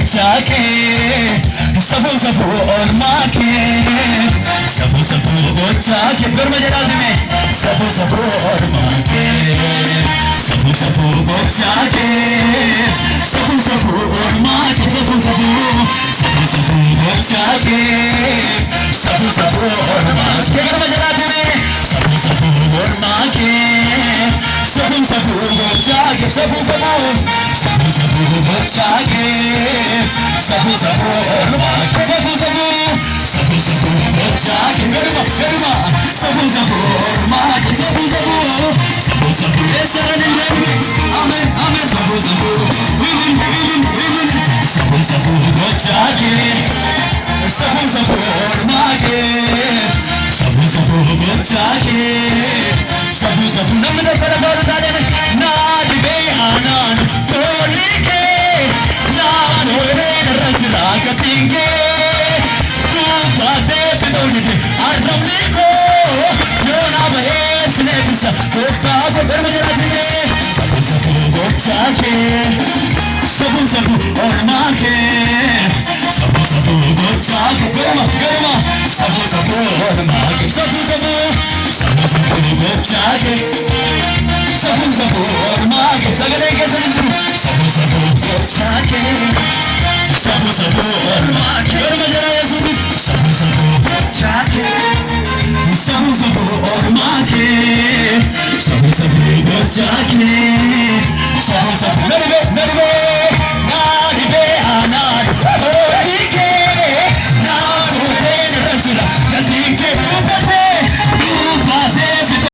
gocha ke safu orma ke safu gocha ke garma jala me safu orma ke safu gocha ke safu orma ke safu gocha ke safu orma ke garma jala me safu orma ke safu gocha ke safu gocha ke safu orma ke safu gocha ke garma safu orma ke safu esarane amen amen safu gocha ke safu orma ke safu gocha ke safu namne karabar dane na dibe anan tolike na nore rajla kapinge tu bade fidolike arramne ko yona bahe sinetsa tosta ko garmajatne safu gocha ke safu orma ke safu gocha ke garma safu orma ke safu gocha ke safu orma ke sagale ke safu gocha ke safu orma ke garma jara yesus safu gocha ke safu orma ke safu gocha ke